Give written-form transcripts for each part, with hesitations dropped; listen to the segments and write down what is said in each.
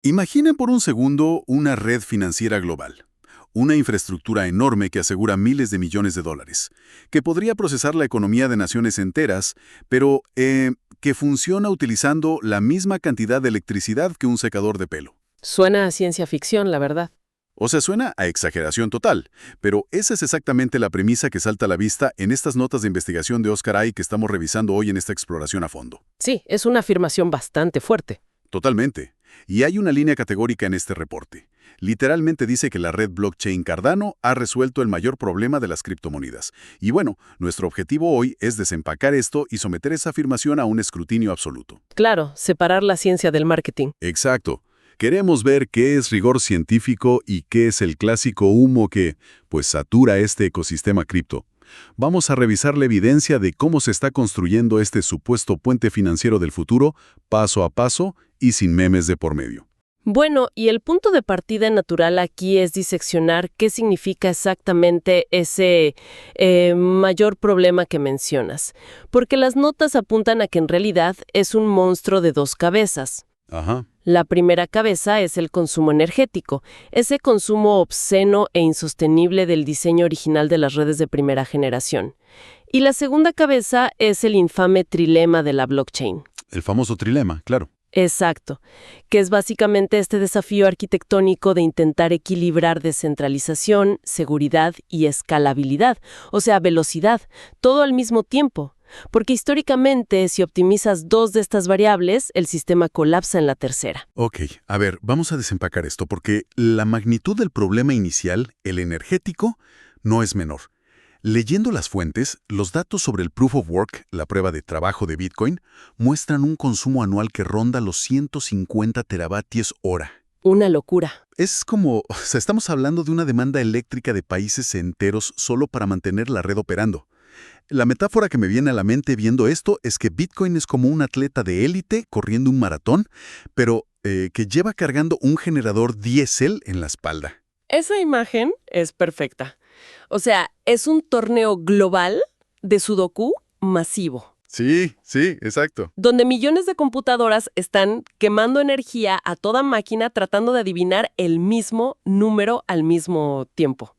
Imaginen por un segundo una red financiera global, una infraestructura enorme que asegura miles de millones de dólares, que podría procesar la economía de naciones enteras, pero que funciona utilizando la misma cantidad de electricidad que un secador de pelo. Suena a ciencia ficción, la verdad. O sea, suena a exageración total, pero esa es exactamente la premisa que salta a la vista en estas notas de investigación de Oscar Ay que estamos revisando hoy en esta exploración a fondo. Sí, es una afirmación bastante fuerte. Totalmente. Y hay una línea categórica en este reporte. Literalmente dice que la red blockchain Cardano ha resuelto el mayor problema de las criptomonedas. Y bueno, nuestro objetivo hoy es desempacar esto y someter esa afirmación a un escrutinio absoluto. Claro, separar la ciencia del marketing. Exacto. Queremos ver qué es rigor científico y qué es el clásico humo que, pues, satura este ecosistema cripto. Vamos a revisar la evidencia de cómo se está construyendo este supuesto puente financiero del futuro, paso a paso y sin memes de por medio. Bueno, y el punto de partida natural aquí es diseccionar qué significa exactamente ese mayor problema que mencionas. Porque las notas apuntan a que en realidad es un monstruo de dos cabezas. Ajá. La primera cabeza es el consumo energético, ese consumo obsceno e insostenible del diseño original de las redes de primera generación. Y la segunda cabeza es el infame trilema de la blockchain. El famoso trilema, claro. Exacto, que es básicamente este desafío arquitectónico de intentar equilibrar descentralización, seguridad y escalabilidad, o sea, velocidad, todo al mismo tiempo. Porque históricamente, si optimizas dos de estas variables, el sistema colapsa en la tercera. Ok, a ver, vamos a desempacar esto porque la magnitud del problema inicial, el energético, no es menor. Leyendo las fuentes, los datos sobre el Proof of Work, la prueba de trabajo de Bitcoin, muestran un consumo anual que ronda los 150 teravatios hora. Una locura. Es como, o sea, estamos hablando de una demanda eléctrica de países enteros solo para mantener la red operando. La metáfora que me viene a la mente viendo esto es que Bitcoin es como un atleta de élite corriendo un maratón, pero que lleva cargando un generador diésel en la espalda. Esa imagen es perfecta. O sea, es un torneo global de Sudoku masivo, Sí, exacto. donde millones de computadoras están quemando energía a toda máquina tratando de adivinar el mismo número al mismo tiempo.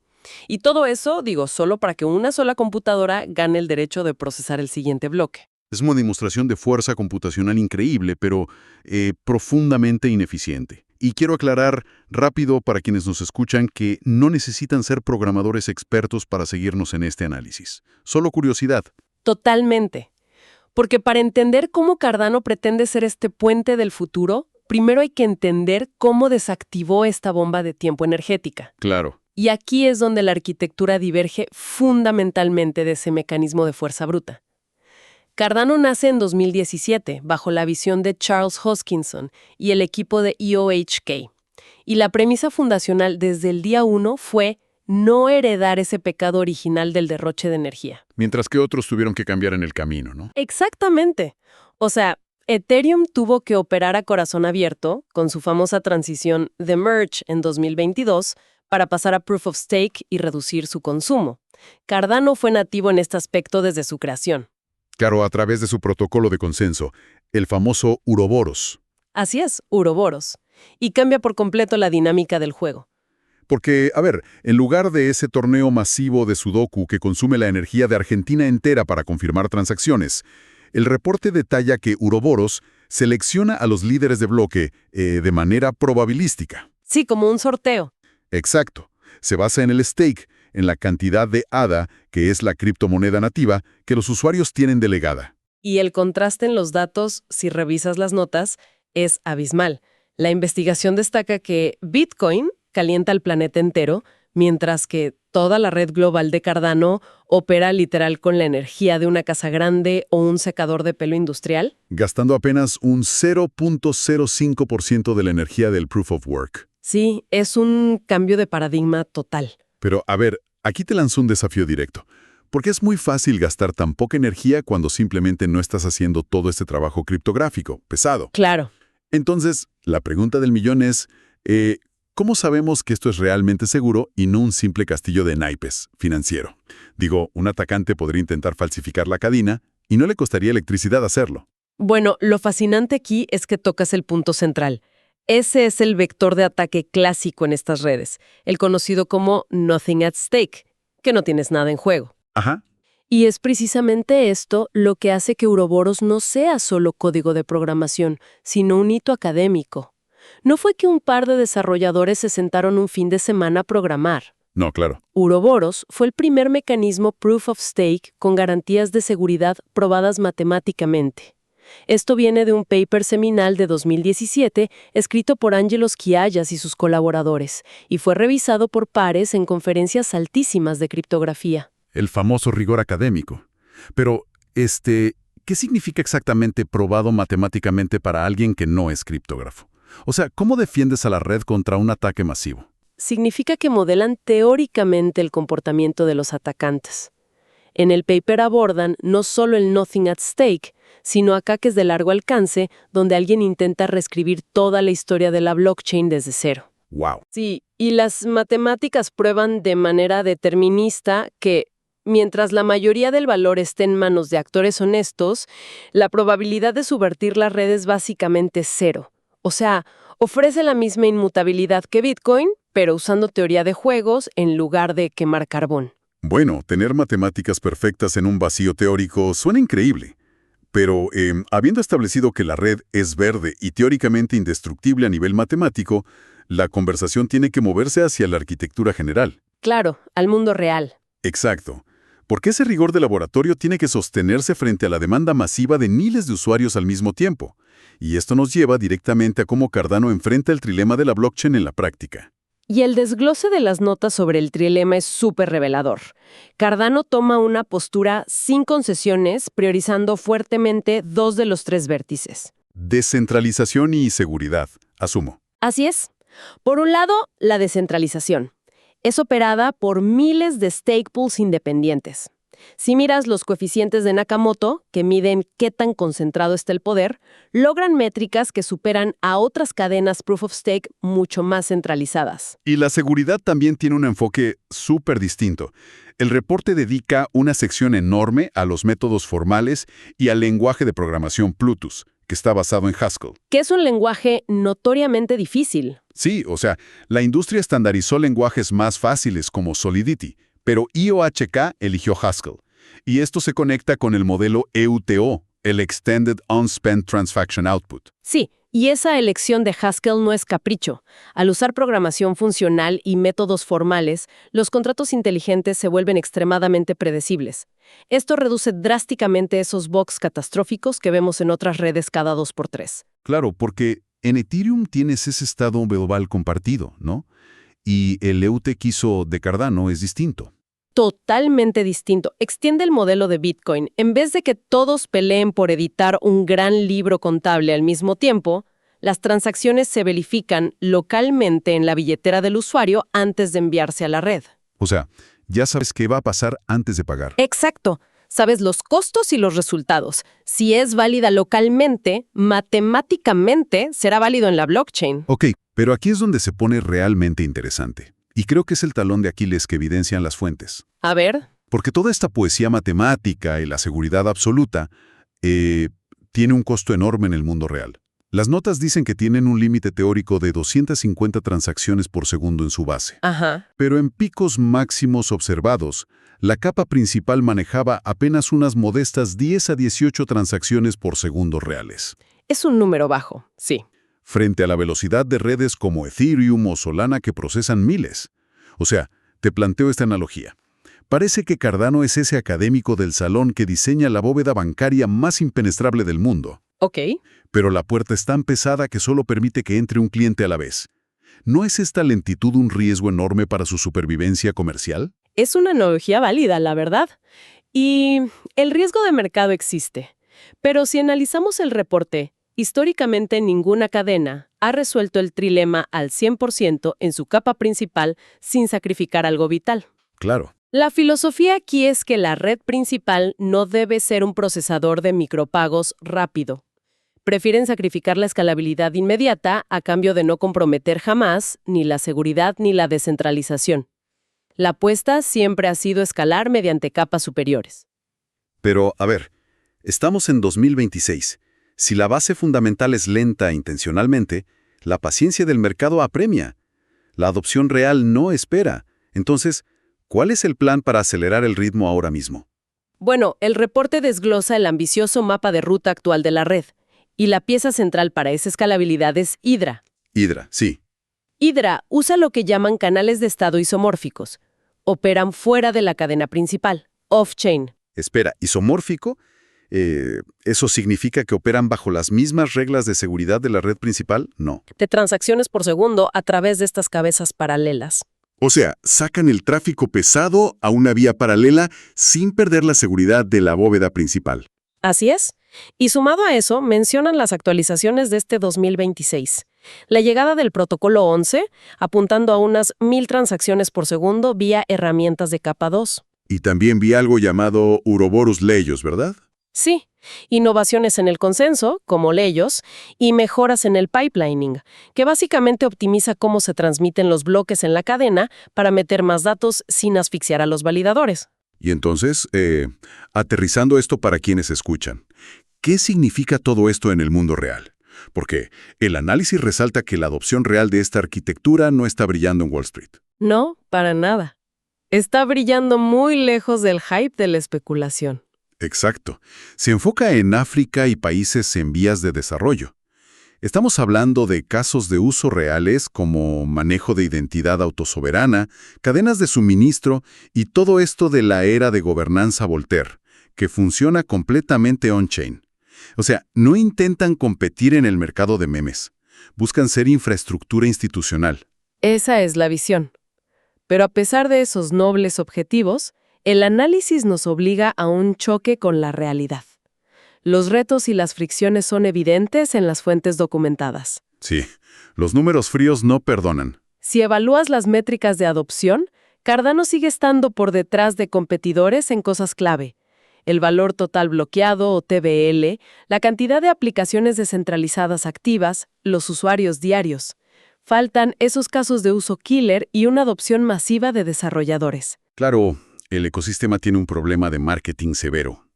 Y todo eso, digo, solo para que una sola computadora gane el derecho de procesar el siguiente bloque. Es una demostración de fuerza computacional increíble, pero profundamente ineficiente. Y quiero aclarar rápido para quienes nos escuchan que no necesitan ser programadores expertos para seguirnos en este análisis. Solo curiosidad. Totalmente. Porque para entender cómo Cardano pretende ser este puente del futuro, primero hay que entender cómo desactivó esta bomba de tiempo energética. Claro. Y aquí es donde la arquitectura diverge fundamentalmente de ese mecanismo de fuerza bruta. Cardano nace en 2017, bajo la visión de Charles Hoskinson y el equipo de EOHK. Y la premisa fundacional desde el día 1 fue no heredar ese pecado original del derroche de energía. Mientras que otros tuvieron que cambiar en el camino, ¿no? Exactamente. O sea, Ethereum tuvo que operar a corazón abierto, con su famosa transición de Merge en 2022, para pasar a Proof of Stake y reducir su consumo. Cardano fue nativo en este aspecto desde su creación. Claro, a través de su protocolo de consenso, el famoso Uroboros. Así es, Uroboros. Y cambia por completo la dinámica del juego. Porque, a ver, en lugar de ese torneo masivo de Sudoku que consume la energía de Argentina entera para confirmar transacciones, el reporte detalla que Uroboros selecciona a los líderes de bloque de manera probabilística. Sí, como un sorteo. Exacto. Se basa en el stake, en la cantidad de ADA, que es la criptomoneda nativa, que los usuarios tienen delegada. Y el contraste en los datos, si revisas las notas, es abismal. La investigación destaca que Bitcoin calienta el planeta entero, mientras que toda la red global de Cardano opera literal con la energía de una casa grande o un secador de pelo industrial. Gastando apenas un 0.05% de la energía del Proof of Work. Sí, es un cambio de paradigma total. Pero, a ver, aquí te lanzo un desafío directo. Porque es muy fácil gastar tan poca energía cuando simplemente no estás haciendo todo este trabajo criptográfico, pesado. Claro. Entonces, la pregunta del millón es, ¿cómo sabemos que esto es realmente seguro y no un simple castillo de naipes financiero? Digo, un atacante podría intentar falsificar la cadena y no le costaría electricidad hacerlo. Bueno, lo fascinante aquí es que tocas el punto central. Ese es el vector de ataque clásico en estas redes, el conocido como nothing at stake, que no tienes nada en juego. Ajá. Y es precisamente esto lo que hace que Ouroboros no sea solo código de programación, sino un hito académico. No fue que un par de desarrolladores se sentaron un fin de semana a programar. No, claro. Ouroboros fue el primer mecanismo proof of stake con garantías de seguridad probadas matemáticamente. Esto viene de un paper seminal de 2017 escrito por Angelos Kiallas y sus colaboradores, y fue revisado por pares en conferencias altísimas de criptografía. El famoso rigor académico. Pero, ¿qué significa exactamente probado matemáticamente para alguien que no es criptógrafo? O sea, ¿cómo defiendes a la red contra un ataque masivo? Significa que modelan teóricamente el comportamiento de los atacantes. En el paper abordan no solo el nothing at stake, sino ataques de largo alcance, donde alguien intenta reescribir toda la historia de la blockchain desde cero. ¡Wow! Sí, y las matemáticas prueban de manera determinista que, mientras la mayoría del valor esté en manos de actores honestos, la probabilidad de subvertir la red es básicamente cero. O sea, ofrece la misma inmutabilidad que Bitcoin, pero usando teoría de juegos en lugar de quemar carbón. Bueno, tener matemáticas perfectas en un vacío teórico suena increíble. Pero, habiendo establecido que la red es verde y teóricamente indestructible a nivel matemático, la conversación tiene que moverse hacia la arquitectura general. Claro, al mundo real. Exacto. Porque ese rigor de laboratorio tiene que sostenerse frente a la demanda masiva de miles de usuarios al mismo tiempo. Y esto nos lleva directamente a cómo Cardano enfrenta el trilema de la blockchain en la práctica. Y el desglose de las notas sobre el trilema es súper revelador. Cardano toma una postura sin concesiones, priorizando fuertemente dos de los tres vértices. Descentralización y seguridad, asumo. Así es. Por un lado, la descentralización. Es operada por miles de stake pools independientes. Si miras los coeficientes de Nakamoto, que miden qué tan concentrado está el poder, logran métricas que superan a otras cadenas proof of stake mucho más centralizadas. Y la seguridad también tiene un enfoque súper distinto. El reporte dedica una sección enorme a los métodos formales y al lenguaje de programación Plutus, que está basado en Haskell. Que es un lenguaje notoriamente difícil. Sí, o sea, la industria estandarizó lenguajes más fáciles como Solidity, pero IOHK eligió Haskell. Y esto se conecta con el modelo EUTO, el Extended Unspent Transaction Output. Sí, y esa elección de Haskell no es capricho. Al usar programación funcional y métodos formales, los contratos inteligentes se vuelven extremadamente predecibles. Esto reduce drásticamente esos bugs catastróficos que vemos en otras redes cada 2x3. Claro, porque en Ethereum tienes ese estado global compartido, ¿no? Y el EUTXO de Cardano es distinto. Totalmente distinto. Extiende el modelo de Bitcoin. En vez de que todos peleen por editar un gran libro contable al mismo tiempo, las transacciones se verifican localmente en la billetera del usuario antes de enviarse a la red. O sea, ya sabes qué va a pasar antes de pagar. Exacto. Sabes los costos y los resultados. Si es válida localmente, matemáticamente será válido en la blockchain. Ok, pero aquí es donde se pone realmente interesante. Y creo que es el talón de Aquiles que evidencian las fuentes. A ver. Porque toda esta poesía matemática y la seguridad absoluta tiene un costo enorme en el mundo real. Las notas dicen que tienen un límite teórico de 250 transacciones por segundo en su base. Ajá. Pero en picos máximos observados, la capa principal manejaba apenas unas modestas 10 a 18 transacciones por segundo reales. Es un número bajo, sí. Frente a la velocidad de redes como Ethereum o Solana que procesan miles. O sea, te planteo esta analogía. Parece que Cardano es ese académico del salón que diseña la bóveda bancaria más impenetrable del mundo. Ok. Pero la puerta es tan pesada que solo permite que entre un cliente a la vez. ¿No es esta lentitud un riesgo enorme para su supervivencia comercial? Es una analogía válida, la verdad. Y el riesgo de mercado existe. Pero si analizamos el reporte, históricamente ninguna cadena ha resuelto el trilema al 100% en su capa principal sin sacrificar algo vital. Claro. La filosofía aquí es que la red principal no debe ser un procesador de micropagos rápido. Prefieren sacrificar la escalabilidad inmediata a cambio de no comprometer jamás ni la seguridad ni la descentralización. La apuesta siempre ha sido escalar mediante capas superiores. Pero, a ver, estamos en 2026. Si la base fundamental es lenta intencionalmente, La paciencia del mercado apremia. La adopción real no espera. Entonces, ¿cuál es el plan para acelerar el ritmo ahora mismo? Bueno, el reporte desglosa el ambicioso mapa de ruta actual de la red, y la pieza central para esa escalabilidad es Hydra. Hydra, sí. Hydra usa lo que llaman canales de estado isomórficos. Operan fuera de la cadena principal, off-chain. Espera, ¿isomórfico? ¿Eso significa que operan bajo las mismas reglas de seguridad de la red principal? No. De transacciones por segundo a través de estas cabezas paralelas. O sea, sacan el tráfico pesado a una vía paralela sin perder la seguridad de la bóveda principal. Así es. Y sumado a eso, mencionan las actualizaciones de este 2026. La llegada del protocolo 11, apuntando a unas 1000 transacciones por segundo vía herramientas de capa 2. Y también vi algo llamado Uroboros Leyos, ¿verdad? Sí, innovaciones en el consenso, como Leyos, y mejoras en el pipelining, que básicamente optimiza cómo se transmiten los bloques en la cadena para meter más datos sin asfixiar a los validadores. Y entonces, aterrizando esto para quienes escuchan, ¿qué significa todo esto en el mundo real? Porque el análisis resalta que la adopción real de esta arquitectura no está brillando en Wall Street. No, para nada. Está brillando muy lejos del hype de la especulación. Exacto. Se enfoca en África y países en vías de desarrollo. Estamos hablando de casos de uso reales como manejo de identidad autosoberana, cadenas de suministro y todo esto de la era de gobernanza Voltaire, que funciona completamente on-chain. O sea, no intentan competir en el mercado de memes. Buscan ser infraestructura institucional. Esa es la visión. Pero a pesar de esos nobles objetivos, el análisis nos obliga a un choque con la realidad. Los retos y las fricciones son evidentes en las fuentes documentadas. Sí, los números fríos no perdonan. Si evalúas las métricas de adopción, Cardano sigue estando por detrás de competidores en cosas clave. El valor total bloqueado o TVL, la cantidad de aplicaciones descentralizadas activas, los usuarios diarios. Faltan esos casos de uso killer y una adopción masiva de desarrolladores. Claro, el ecosistema tiene un problema de marketing severo.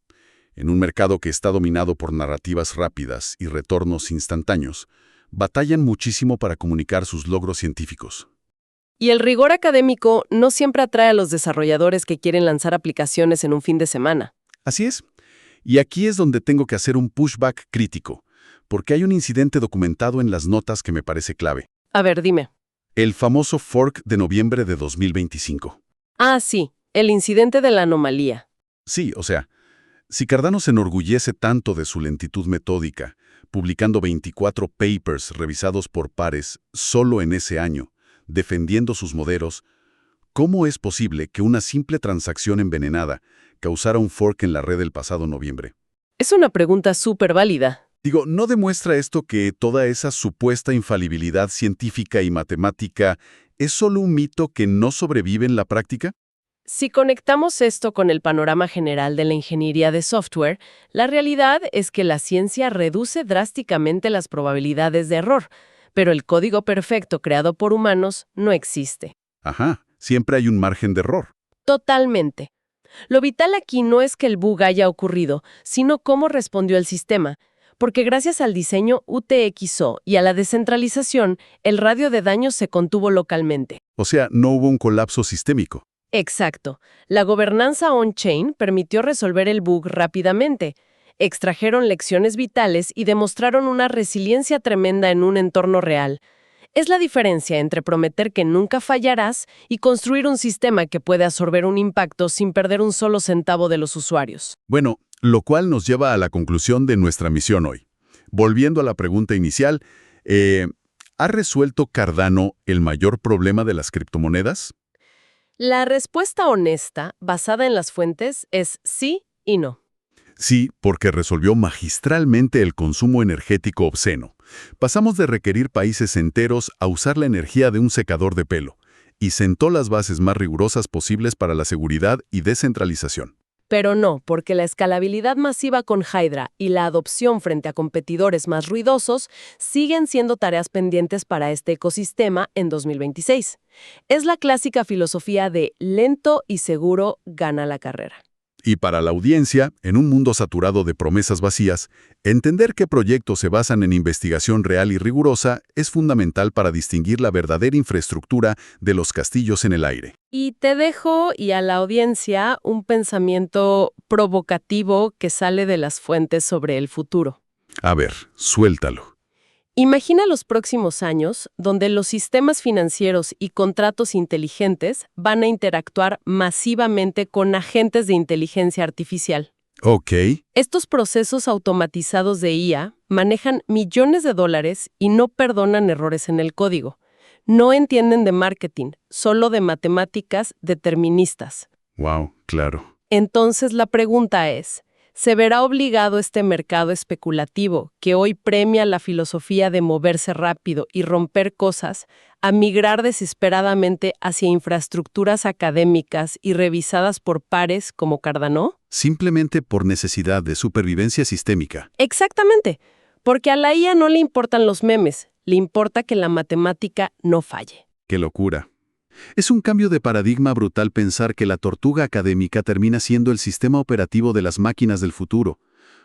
En un mercado que está dominado por narrativas rápidas y retornos instantáneos, batallan muchísimo para comunicar sus logros científicos. Y el rigor académico no siempre atrae a los desarrolladores que quieren lanzar aplicaciones en un fin de semana. Así es. Y aquí es donde tengo que hacer un pushback crítico, porque hay un incidente documentado en las notas que me parece clave. A ver, dime. El famoso fork de noviembre de 2025. Ah, sí, el incidente de la anomalía. Sí, o sea, si Cardano se enorgullece tanto de su lentitud metódica, publicando 24 papers revisados por pares solo en ese año, defendiendo sus modelos, ¿cómo es posible que una simple transacción envenenada causara un fork en la red el pasado noviembre? Es una pregunta súper válida. Digo, ¿no demuestra esto que toda esa supuesta infalibilidad científica y matemática es solo un mito que no sobrevive en la práctica? Si conectamos esto con el panorama general de la ingeniería de software, la realidad es que la ciencia reduce drásticamente las probabilidades de error, pero el código perfecto creado por humanos no existe. Ajá, siempre hay un margen de error. Totalmente. Lo vital aquí no es que el bug haya ocurrido, sino cómo respondió el sistema, porque gracias al diseño UTXO y a la descentralización, el radio de daño se contuvo localmente. O sea, no hubo un colapso sistémico. Exacto. La gobernanza on-chain permitió resolver el bug rápidamente. Extrajeron lecciones vitales y demostraron una resiliencia tremenda en un entorno real. Es la diferencia entre prometer que nunca fallarás y construir un sistema que puede absorber un impacto sin perder un solo centavo de los usuarios. Bueno, lo cual nos lleva a la conclusión de nuestra misión hoy. Volviendo a la pregunta inicial, ¿ha resuelto Cardano el mayor problema de las criptomonedas? La respuesta honesta, basada en las fuentes, es sí y no. Sí, porque resolvió magistralmente el consumo energético obsceno. Pasamos de requerir países enteros a usar la energía de un secador de pelo, y sentó las bases más rigurosas posibles para la seguridad y descentralización. Pero no, porque la escalabilidad masiva con Hydra y la adopción frente a competidores más ruidosos siguen siendo tareas pendientes para este ecosistema en 2026. Es la clásica filosofía de lento y seguro gana la carrera. Y para la audiencia, en un mundo saturado de promesas vacías, entender qué proyectos se basan en investigación real y rigurosa es fundamental para distinguir la verdadera infraestructura de los castillos en el aire. Y te dejo, y a la audiencia, un pensamiento provocativo que sale de las fuentes sobre el futuro. A ver, suéltalo. Imagina los próximos años donde los sistemas financieros y contratos inteligentes van a interactuar masivamente con agentes de inteligencia artificial. Ok, Estos procesos automatizados de IA manejan millones de dólares y no perdonan errores en el código. No entienden de marketing, solo de matemáticas deterministas. wow, claro. Entonces la pregunta es, ¿se verá obligado este mercado especulativo, que hoy premia la filosofía de moverse rápido y romper cosas, a migrar desesperadamente hacia infraestructuras académicas y revisadas por pares como Cardano? Simplemente por necesidad de supervivencia sistémica. Exactamente, porque a la IA no le importan los memes, le importa que la matemática no falle. ¡Qué locura! Es un cambio de paradigma brutal pensar que la tortuga académica termina siendo el sistema operativo de las máquinas del futuro.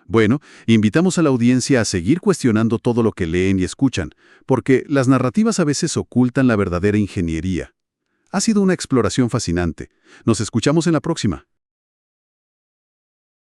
Bueno, invitamos a la audiencia a seguir cuestionando todo lo que leen y escuchan, porque las narrativas a veces ocultan la verdadera ingeniería. Ha sido una exploración fascinante. Nos escuchamos en la próxima.